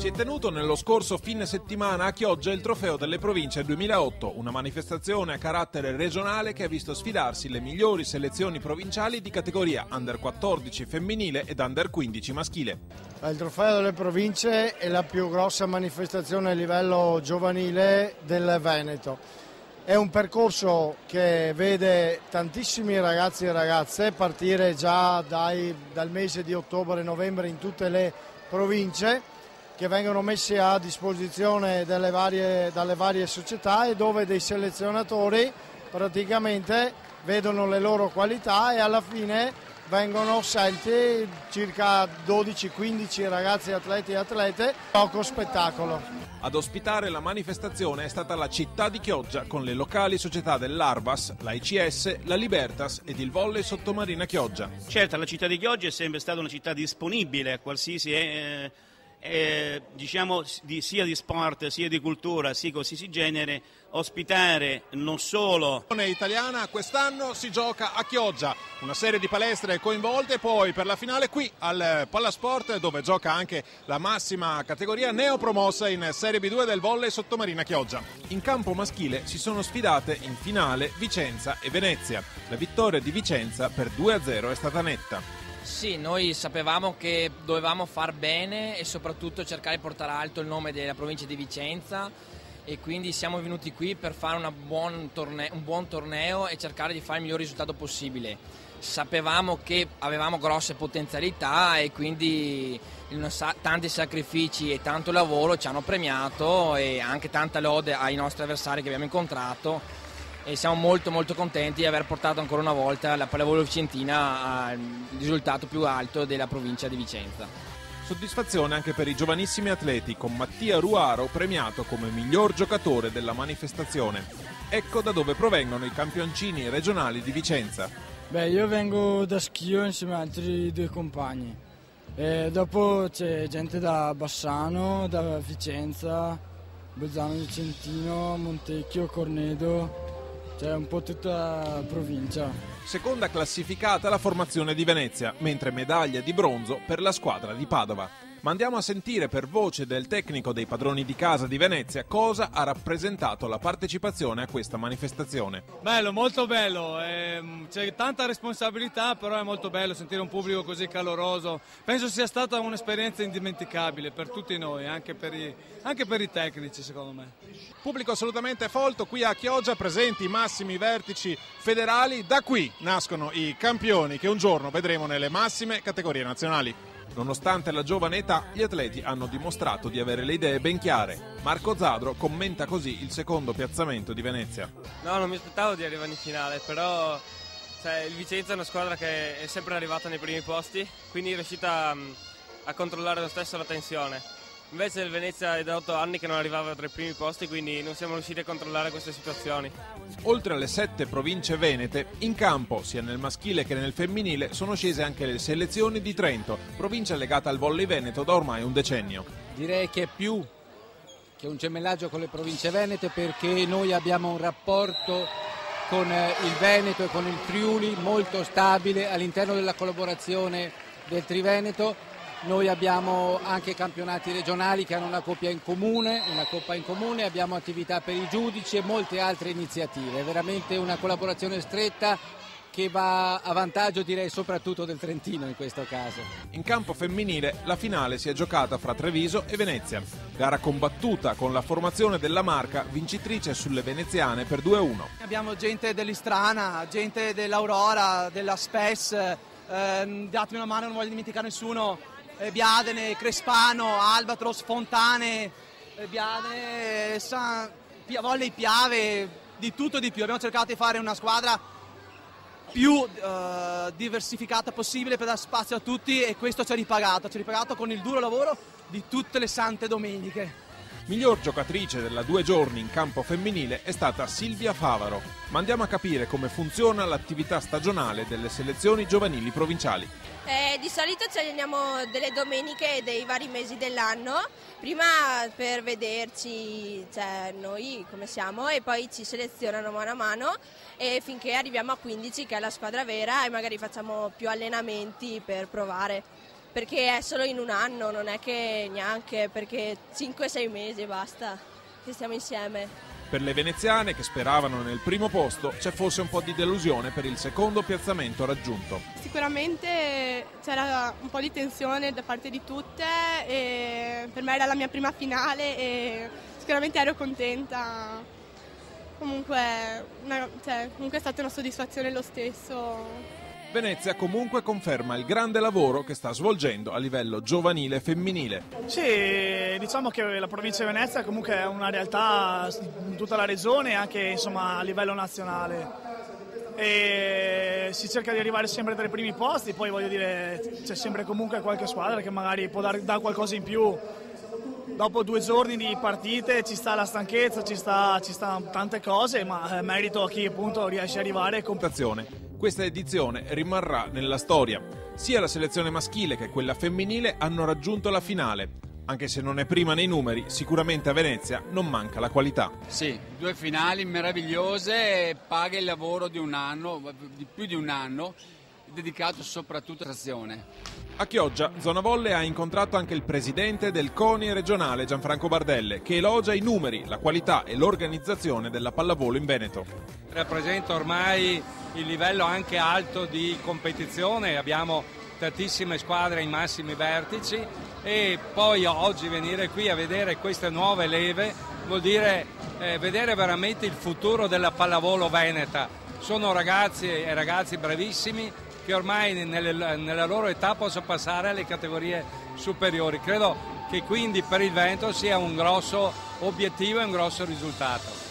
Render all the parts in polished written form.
Si è tenuto nello scorso fine settimana a Chioggia il Trofeo delle Province 2008, una manifestazione a carattere regionale che ha visto sfidarsi le migliori selezioni provinciali di categoria Under 14 femminile ed Under 15 maschile. Il Trofeo delle Province è la più grossa manifestazione a livello giovanile del Veneto. È un percorso che vede tantissimi ragazzi e ragazze partire già dal mese di ottobre-novembre in tutte le province, che vengono messi a disposizione dalle varie società e dove dei selezionatori praticamente vedono le loro qualità e alla fine vengono scelti circa 12-15 ragazzi atleti e atlete, poco spettacolo. Ad ospitare la manifestazione è stata la città di Chioggia con le locali società dell'Arbas, la ICS, la Libertas ed il Volley Sottomarina Chioggia. Certo, la città di Chioggia è sempre stata una città disponibile a qualsiasi diciamo sia di sport sia di cultura sia qualsiasi genere, ospitare non solo. Italiana quest'anno si gioca a Chioggia, una serie di palestre coinvolte e poi per la finale qui al Pallasport, dove gioca anche la massima categoria neopromossa in Serie B2 del Volley Sottomarina Chioggia. In campo maschile si sono sfidate in finale Vicenza e Venezia. La vittoria di Vicenza per 2-0 è stata netta. Sì, noi sapevamo che dovevamo far bene e soprattutto cercare di portare alto il nome della provincia di Vicenza e quindi siamo venuti qui per fare un buon torneo e cercare di fare il miglior risultato possibile. Sapevamo che avevamo grosse potenzialità e quindi tanti sacrifici e tanto lavoro ci hanno premiato e anche tanta lode ai nostri avversari che abbiamo incontrato. E siamo molto contenti di aver portato ancora una volta la pallavolo vicentina al risultato più alto della provincia di Vicenza. Soddisfazione anche per i giovanissimi atleti, con Mattia Ruaro premiato come miglior giocatore della manifestazione. Ecco da dove provengono i campioncini regionali di Vicenza. Io vengo da Schio insieme ad altri due compagni. E dopo c'è gente da Bassano, da Vicenza, Bolzano Vicentino, Montecchio, Cornedo. C'è un po' tutta la provincia. Seconda classificata la formazione di Venezia, mentre medaglia di bronzo per la squadra di Padova. Ma andiamo a sentire per voce del tecnico dei padroni di casa di Venezia cosa ha rappresentato la partecipazione a questa manifestazione. Bello, molto bello, c'è tanta responsabilità, però è molto bello sentire un pubblico così caloroso. Penso sia stata un'esperienza indimenticabile per tutti noi, anche per i tecnici secondo me. Pubblico assolutamente folto qui a Chioggia, presenti i massimi vertici federali. Da qui nascono i campioni che un giorno vedremo nelle massime categorie nazionali. Nonostante la giovane età, gli atleti hanno dimostrato di avere le idee ben chiare. Marco Zadro commenta così il secondo piazzamento di Venezia. No, non mi aspettavo di arrivare in finale, però il Vicenza è una squadra che è sempre arrivata nei primi posti, quindi è riuscita a controllare lo stesso la tensione. Invece il Venezia è da 8 anni che non arrivava tra i primi posti, quindi non siamo riusciti a controllare queste situazioni. Oltre alle 7 province venete, in campo, sia nel maschile che nel femminile, sono scese anche le selezioni di Trento, provincia legata al volley veneto da ormai un decennio. Direi che è più che un gemellaggio con le province venete, perché noi abbiamo un rapporto con il Veneto e con il Friuli molto stabile all'interno della collaborazione del Triveneto. Noi abbiamo anche campionati regionali che hanno una coppa in comune, abbiamo attività per i giudici e molte altre iniziative. È veramente una collaborazione stretta che va a vantaggio, direi, soprattutto del Trentino in questo caso. In campo femminile la finale si è giocata fra Treviso e Venezia. Gara combattuta con la formazione della Marca vincitrice sulle veneziane per 2-1. Abbiamo gente dell'Istrana, gente dell'Aurora, della Spes, datemi una mano, non voglio dimenticare nessuno. Biadene, Crespano, Albatros, Fontane, Biadene, Volley Piave, di tutto e di più. Abbiamo cercato di fare una squadra più diversificata possibile per dare spazio a tutti e questo ci ha ripagato con il duro lavoro di tutte le sante domeniche. Miglior giocatrice della 2 giorni in campo femminile è stata Silvia Favaro. Ma andiamo a capire come funziona l'attività stagionale delle selezioni giovanili provinciali. Di solito ci alleniamo delle domeniche dei vari mesi dell'anno, prima per vederci noi come siamo e poi ci selezionano mano a mano e finché arriviamo a 15 che è la squadra vera e magari facciamo più allenamenti per provare. perché è solo in un anno, non è che neanche, perché 5-6 mesi e basta che stiamo insieme. Per le veneziane, che speravano nel primo posto, c'è forse un po' di delusione per il secondo piazzamento raggiunto. Sicuramente c'era un po' di tensione da parte di tutte, e per me era la mia prima finale e sicuramente ero contenta. Comunque è stata una soddisfazione lo stesso. Venezia comunque conferma il grande lavoro che sta svolgendo a livello giovanile e femminile. Sì, diciamo che la provincia di Venezia comunque è una realtà in tutta la regione e anche insomma, a livello nazionale. E si cerca di arrivare sempre tra i primi posti, poi voglio dire c'è sempre comunque qualche squadra che magari può dare qualcosa in più. Dopo 2 giorni di partite ci sta la stanchezza, ci sta tante cose, ma merito a chi appunto riesce ad arrivare. Questa edizione rimarrà nella storia. Sia la selezione maschile che quella femminile hanno raggiunto la finale. Anche se non è prima nei numeri, sicuramente a Venezia non manca la qualità. Sì, 2 finali meravigliose, paga il lavoro di un anno, di più di un anno, dedicato soprattutto all'azione. A Chioggia, Zona Volle ha incontrato anche il presidente del CONI regionale Gianfranco Bardelle, che elogia i numeri, la qualità e l'organizzazione della pallavolo in Veneto. Rappresenta ormai il livello anche alto di competizione, abbiamo tantissime squadre ai massimi vertici e poi oggi venire qui a vedere queste nuove leve vuol dire vedere veramente il futuro della pallavolo veneta. Sono ragazzi e ragazzi bravissimi che ormai nella loro età possono passare alle categorie superiori. Credo che quindi per il Veneto sia un grosso obiettivo e un grosso risultato.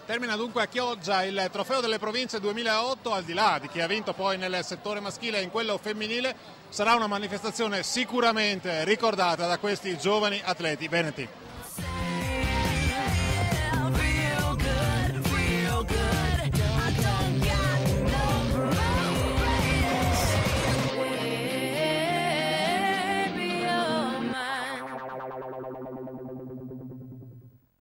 Termina dunque a Chioggia il trofeo delle province 2008, al di là di chi ha vinto poi nel settore maschile e in quello femminile. Sarà una manifestazione sicuramente ricordata da questi giovani atleti veneti.